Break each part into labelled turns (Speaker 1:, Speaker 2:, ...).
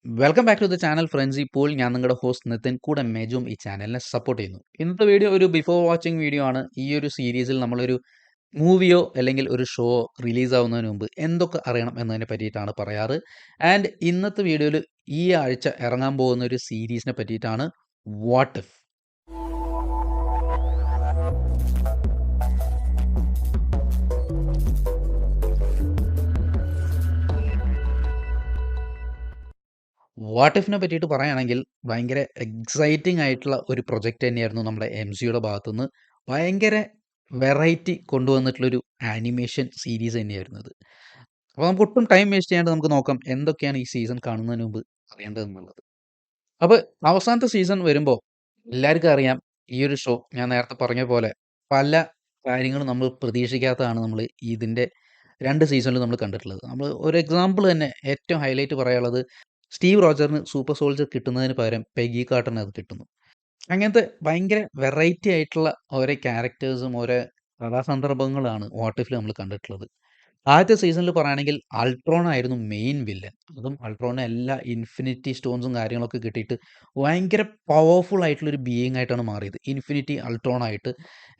Speaker 1: Welcome back to the channel friends. ഇപ്പോൾ ഞാൻ നിങ്ങളുടെ ഹോസ്റ്റ് നിതിൻ, കൂടെ മെജും ഈ ചാനലിനെ സപ്പോർട്ട് ചെയ്യുന്നു. ഇന്നത്തെ വീഡിയോ ഒരു ബിഫോർ വാച്ചിങ് വീഡിയോ ആണ്. ഈ ഒരു സീരീസിൽ നമ്മളൊരു മൂവിയോ അല്ലെങ്കിൽ ഒരു ഷോ റിലീസ് ആവുന്നതിന് മുമ്പ് എന്തൊക്കെ അറിയണം എന്നതിനെ പറ്റിയിട്ടാണ് പറയാറ്. ആൻഡ് ഇന്നത്തെ വീഡിയോയിൽ ഈ ആഴ്ച ഇറങ്ങാൻ പോകുന്ന ഒരു സീരീസിനെ പറ്റിയിട്ടാണ് വാട്ട് ഇഫ്. വാട്ട് ഇഫിനെ പറ്റിയിട്ട് പറയുകയാണെങ്കിൽ ഭയങ്കര എക്സൈറ്റിംഗ് ആയിട്ടുള്ള ഒരു പ്രൊജക്റ്റ് തന്നെയായിരുന്നു നമ്മുടെ MCUയുടെ ഭാഗത്തുനിന്ന്. ഭയങ്കര വെറൈറ്റി കൊണ്ടുവന്നിട്ടുള്ളൊരു ആനിമേഷൻ സീരീസ് തന്നെയായിരുന്നു ഇത്. അപ്പോൾ നമുക്ക് ഒട്ടും ടൈം വേസ്റ്റ് ചെയ്യാണ്ട് നമുക്ക് നോക്കാം എന്തൊക്കെയാണ് ഈ സീസൺ കാണുന്നതിന് മുമ്പ് അറിയേണ്ടതെന്നുള്ളത്. അപ്പോൾ അവസാനത്തെ സീസൺ വരുമ്പോൾ എല്ലാവർക്കും അറിയാം, ഈ ഒരു ഷോ ഞാൻ നേരത്തെ പറഞ്ഞ പോലെ പല കാര്യങ്ങളും നമ്മൾ പ്രതീക്ഷിക്കാത്തതാണ് നമ്മൾ ഇതിൻ്റെ 2 സീസണിൽ നമ്മൾ കണ്ടിട്ടുള്ളത്. നമ്മൾ ഒരു എക്സാമ്പിൾ തന്നെ ഏറ്റവും ഹൈലൈറ്റ് പറയാനുള്ളത്, സ്റ്റീവ് റോജറിന് സൂപ്പർ സോൾജർ കിട്ടുന്നതിന് പകരം പെഗി കാർട്ടറിന് അത് കിട്ടുന്നു. അങ്ങനത്തെ ഭയങ്കര വെറൈറ്റി ആയിട്ടുള്ള ഓരോ ക്യാരക്ടേഴ്സും ഓരോ കഥാസന്ദർഭങ്ങളാണ് വാട്ട് ഇഫിൽ നമ്മൾ കണ്ടിട്ടുള്ളത്. ആദ്യത്തെ സീസണിൽ പറയുകയാണെങ്കിൽ അൾട്രോൺ ആയിരുന്നു മെയിൻ വില്ലൻ. അതും അൾട്രോണിന് എല്ലാ ഇൻഫിനിറ്റി സ്റ്റോൺസും കാര്യങ്ങളൊക്കെ കിട്ടിയിട്ട് ഭയങ്കര പവർഫുൾ ആയിട്ടുള്ളൊരു ബീയിങ് ആയിട്ടാണ് മാറിയത്, ഇൻഫിനിറ്റി അൾട്രോൺ ആയിട്ട്.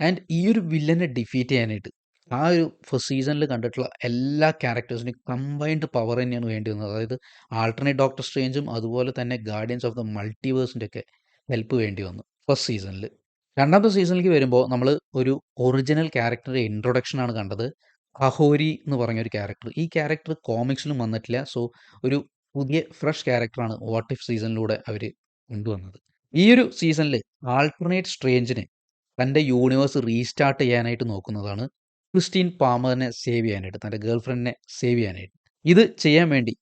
Speaker 1: ആൻഡ് ഈ ഒരു വില്ലനെ ഡിഫീറ്റ് ചെയ്യാനായിട്ട് ആ ഒരു ഫസ്റ്റ് സീസണിൽ കണ്ടിട്ടുള്ള എല്ലാ ക്യാരക്ടേഴ്സിനും കമ്പൈൻഡ് പവർ തന്നെയാണ് വേണ്ടി വന്നത്. അതായത് ആൾട്ടർനേറ്റ് ഡോക്ടർ സ്ട്രേഞ്ചും അതുപോലെ തന്നെ ഗാർഡിയൻസ് ഓഫ് ദ മൾട്ടിവേഴ്സിൻ്റെ ഒക്കെ ഹെൽപ്പ് വേണ്ടി വന്നു ഫസ്റ്റ് സീസണിൽ. രണ്ടാമത്തെ സീസണിലേക്ക് വരുമ്പോൾ നമ്മൾ ഒരു ഒറിജിനൽ ക്യാരക്ടറുടെ ഇൻട്രൊഡക്ഷനാണ് കണ്ടത്. അഹോരി എന്ന് പറഞ്ഞൊരു ക്യാരക്ടർ. ഈ ക്യാരക്ടർ കോമിക്സിലും വന്നിട്ടില്ല. സോ ഒരു പുതിയ ഫ്രഷ് ക്യാരക്ടറാണ് വാട്ട് ഇഫ് സീസണിലൂടെ അവർ കൊണ്ടുവന്നത്. ഈ ഒരു സീസണിൽ ആൾട്ടർനേറ്റ് സ്ട്രേഞ്ചിന് തൻ്റെ യൂണിവേഴ്സ് റീസ്റ്റാർട്ട് ചെയ്യാനായിട്ട് നോക്കുന്നതാണ് ക്രിസ്റ്റീൻ പാമറിനെ സേവ് ചെയ്യാനായിട്ട്, തൻ്റെ ഗേൾ ഫ്രണ്ടിനെ സേവ് ചെയ്യാനായിട്ട്. ഇത് ചെയ്യാൻ വേണ്ടി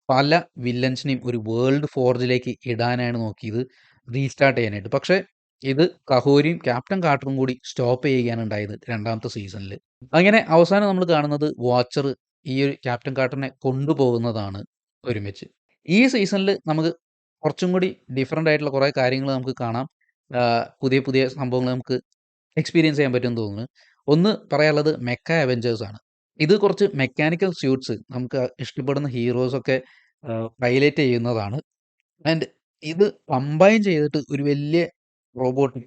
Speaker 1: പല വില്ലൻസിനെയും ഒരു വേൾഡ് ഫോർജിലേക്ക് ഇടാനാണ് നോക്കിയത്, റീസ്റ്റാർട്ട് ചെയ്യാനായിട്ട്. പക്ഷേ ഇത് കഹോരിയും ക്യാപ്റ്റൻ കാർട്ടറും കൂടി സ്റ്റോപ്പ് ചെയ്യുകയാണ് ഉണ്ടായത് രണ്ടാമത്തെ സീസണിൽ. അങ്ങനെ അവസാനം നമ്മൾ കാണുന്നത് വാച്ചർ ഈ ഒരു ക്യാപ്റ്റൻ കാർട്ടറിനെ കൊണ്ടുപോകുന്നതാണ് ഒരുമിച്ച്. ഈ സീസണിൽ നമുക്ക് കുറച്ചും കൂടി ഡിഫറൻ്റ് ആയിട്ടുള്ള കുറേ കാര്യങ്ങൾ നമുക്ക് കാണാം. പുതിയ പുതിയ സംഭവങ്ങൾ നമുക്ക് എക്സ്പീരിയൻസ് ചെയ്യാൻ പറ്റുമെന്ന് തോന്നുന്നു. ഒന്ന് പറയാനുള്ളത് മെക്ക അവഞ്ചേഴ്സ് ആണ്. ഇത് കുറച്ച് മെക്കാനിക്കൽ സ്യൂട്ട്സ് നമുക്ക് ഇഷ്ടപ്പെടുന്ന ഹീറോസൊക്കെ ഹൈലൈറ്റ് ചെയ്യുന്നതാണ്. ആൻഡ് ഇത് കമ്പൈൻ ചെയ്തിട്ട് ഒരു വലിയ റോബോട്ടിക്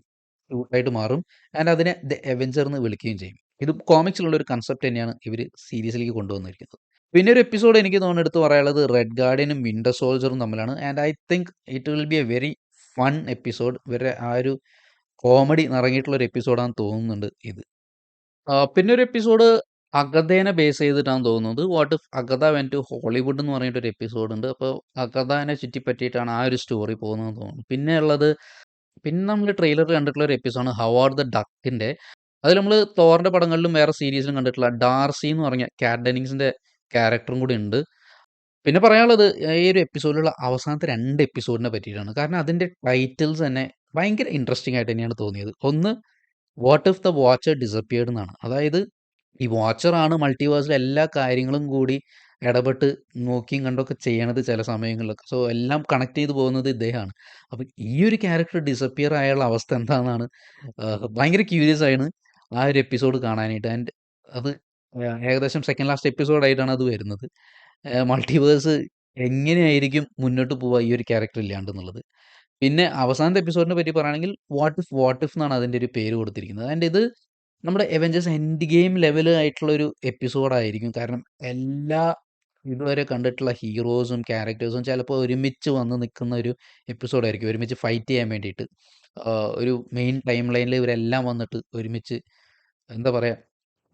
Speaker 1: സ്യൂട്ടായിട്ട് മാറും. ആൻഡ് അതിനെ ദ അവഞ്ചർ എന്ന് വിളിക്കുകയും ചെയ്യും. ഇത് കോമിക്സിലുള്ള ഒരു കൺസെപ്റ്റ് തന്നെയാണ് ഇവർ സീരീസിലേക്ക് കൊണ്ടുവന്നിരിക്കുന്നത്. പിന്നെ ഒരു എപ്പിസോഡ് എനിക്ക് തോന്നുന്നു എടുത്ത് പറയാനുള്ളത് റെഡ് ഗാർഡിയനും വിന്റർ സോൾജറും തമ്മിലാണ്. And I think it will be A very fun episode. ഇവരെ ആ ഒരു കോമഡി നിറങ്ങിയിട്ടുള്ള ഒരു എപ്പിസോഡാണെന്ന് തോന്നുന്നുണ്ട് ഇത്. പിന്നെ ഒരു എപ്പിസോഡ് അഗതേനെ ബേസ് ചെയ്തിട്ടാണെന്ന് തോന്നുന്നത്. What if Agatha went to Hollywood എന്ന് പറഞ്ഞിട്ടൊരു എപ്പിസോഡുണ്ട്. അപ്പോൾ അഗതാനെ ചുറ്റിപ്പറ്റിയിട്ടാണ് ആ ഒരു സ്റ്റോറി പോകുന്നതെന്ന് തോന്നുന്നു. പിന്നെ നമ്മൾ ട്രെയിലർ കണ്ടിട്ടുള്ള ഒരു എപ്പിസോഡാണ് ഹവാർഡ് ദ ഡക്കിൻ്റെ. അതിൽ നമ്മൾ തോറിൻ്റെ പടങ്ങളിലും വേറെ സീരീസിലും കണ്ടിട്ടുള്ള ഡാർസി എന്ന് പറഞ്ഞ കാറ്റ് ഡെന്നിങ്സിൻ്റെ ക്യാരക്ടറും കൂടി ഉണ്ട്. പിന്നെ പറയാനുള്ളത് ഈ ഒരു എപ്പിസോഡിലുള്ള അവസാനത്തെ 2 എപ്പിസോഡിനെ പറ്റിയിട്ടാണ്. കാരണം അതിൻ്റെ ടൈറ്റിൽസ് തന്നെ ഭയങ്കര ഇൻട്രസ്റ്റിംഗ് ആയിട്ട് തന്നെയാണ് തോന്നിയത്. ഒന്ന്, what if the watcher disappeared എന്നാണ്. അതായത് ഈ വാച്ചറാണ് മൾട്ടിവേഴ്സിലെ എല്ലാ കാര്യങ്ങളും കൂടി ഇടപെട്ട് നോക്കിയും കണ്ടൊക്കെ ചെയ്യണത് ചില സമയങ്ങളിലൊക്കെ. സോ എല്ലാം കണക്ട് ചെയ്ത് പോകുന്നത് ഇദ്ദേഹമാണ്. അപ്പം ഈ ഒരു ക്യാരക്ടർ ഡിസപ്പിയർ ആയുള്ള അവസ്ഥ എന്താണെന്നാണ് ഭയങ്കര ക്യൂരിയസ് ആണ് ആ ഒരു എപ്പിസോഡ് കാണാനായിട്ട്. ആൻഡ് അത് ഏകദേശം സെക്കൻഡ് ലാസ്റ്റ് എപ്പിസോഡായിട്ടാണ് അത് വരുന്നത്. മൾട്ടിവേഴ്സ് എങ്ങനെയായിരിക്കും മുന്നോട്ട് പോവുക ഈ ഒരു ക്യാരക്ടർ ഇല്ലാണ്ടെന്നുള്ളത്. പിന്നെ അവസാനത്തെ എപ്പിസോഡിനെ പറ്റി പറയുകയാണെങ്കിൽ വാട്ട് ഇഫ് എന്നാണ് അതിൻ്റെ ഒരു പേര് കൊടുത്തിരിക്കുന്നത്. ആൻഡ് ഇത് നമ്മുടെ അവെഞ്ചേഴ്സ് എൻഡ് ഗെയിം ലെവൽ ആയിട്ടുള്ളൊരു എപ്പിസോഡായിരിക്കും. കാരണം എല്ലാ ഇതുവരെ കണ്ടിട്ടുള്ള ഹീറോസും ക്യാരക്ടേഴ്സും ചിലപ്പോൾ ഒരുമിച്ച് വന്ന് നിൽക്കുന്ന ഒരു എപ്പിസോഡായിരിക്കും, ഒരുമിച്ച് ഫൈറ്റ് ചെയ്യാൻ വേണ്ടിയിട്ട്. ഒരു മെയിൻ ടൈം ലൈനിൽ ഇവരെല്ലാം വന്നിട്ട് ഒരുമിച്ച് എന്താ പറയുക,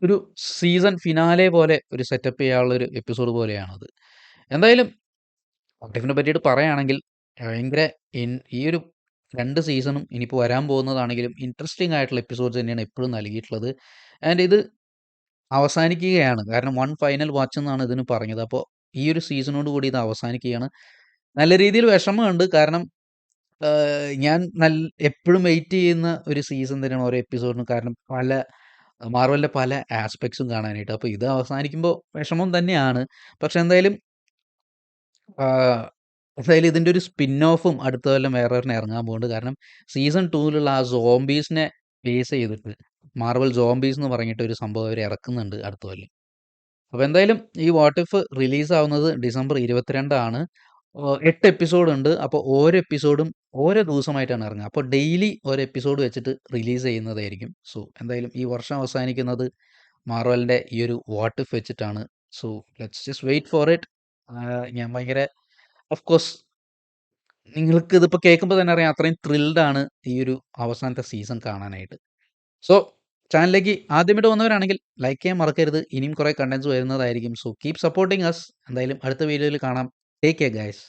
Speaker 1: ഒരു സീസൺ ഫിനാലെ പോലെ ഒരു സെറ്റപ്പ് ചെയ്യാനുള്ളൊരു എപ്പിസോഡ് പോലെയാണത്. എന്തായാലും വാട്ട് ഇഫിനെ പറ്റിയിട്ട് പറയുകയാണെങ്കിൽ ഭയങ്കര ഈ ഒരു 2 സീസണും ഇനിയിപ്പോൾ വരാൻ പോകുന്നതാണെങ്കിലും ഇൻട്രസ്റ്റിംഗ് ആയിട്ടുള്ള എപ്പിസോഡ്സ് തന്നെയാണ് എപ്പോഴും നൽകിയിട്ടുള്ളത്. ആൻഡ് ഇത് അവസാനിക്കുകയാണ്. കാരണം വൺ ഫൈനൽ വാച്ച് എന്നാണ് ഇതിന് പറഞ്ഞത്. അപ്പോൾ ഈ ഒരു സീസണോട് കൂടി ഇത് അവസാനിക്കുകയാണ്. നല്ല രീതിയിൽ വിഷമമുണ്ട്. കാരണം ഞാൻ എപ്പോഴും വെയിറ്റ് ചെയ്യുന്ന ഒരു സീസൺ തന്നെയാണ് ഓരോ എപ്പിസോഡിനും. കാരണം മാർവലിൻ്റെ പല ആസ്പെക്ട്സും കാണാനായിട്ട്. അപ്പോൾ ഇത് അവസാനിക്കുമ്പോൾ വിഷമം തന്നെയാണ്. പക്ഷെ എന്തായാലും ഇതിൻ്റെ ഒരു സ്പിൻ ഓഫും അടുത്ത കൊല്ലം വേറെ ഒരെണ്ണം ഇറങ്ങാൻ പോകുന്നുണ്ട്. കാരണം സീസൺ 2ലുള്ള ആ സോംബീസിനെ ബേസ് ചെയ്തിട്ട് മാർവൽ സോംബീസ് എന്ന് പറഞ്ഞിട്ട് ഒരു സംഭവം അവർ ഇറക്കുന്നുണ്ട് അടുത്ത കൊല്ലം. അപ്പോൾ എന്തായാലും ഈ വാട്ട് ഇഫ് റിലീസ് ആവുന്നത് ഡിസംബർ 22 ആണ്. 8 എപ്പിസോഡുണ്ട്. അപ്പോൾ ഓരോ എപ്പിസോഡും ഓരോ ദിവസമായിട്ടാണ് ഇറങ്ങുക. അപ്പോൾ ഡെയിലി ഒരു എപ്പിസോഡ് വെച്ചിട്ട് റിലീസ് ചെയ്യുന്നതായിരിക്കും. സോ എന്തായാലും ഈ വർഷം അവസാനിക്കുന്നത് മാർവലിൻ്റെ ഈ ഒരു വാട്ട് ഇഫ് വെച്ചിട്ടാണ്. So let's just wait for it. ഞാൻ ഭയങ്കര ഓഫ് കോഴ്സ് നിങ്ങൾക്ക് ഇതിപ്പോൾ കേൾക്കുമ്പോൾ തന്നെ അറിയാം അത്രയും ത്രില്ഡ് ആണ് ഈ ഒരു അവസാനത്തെ സീസൺ കാണാനായിട്ട്. സോ ചാനലിലേക്ക് ആദ്യമായിട്ട് വന്നവരാണെങ്കിൽ ലൈക്ക് ചെയ്യാൻ മറക്കരുത്. ഇനിയും കുറേ കണ്ടന്റ്സ് വരുന്നതായിരിക്കും. So keep supporting us. എന്തായാലും അടുത്ത വീഡിയോയിൽ കാണാം. Take care guys.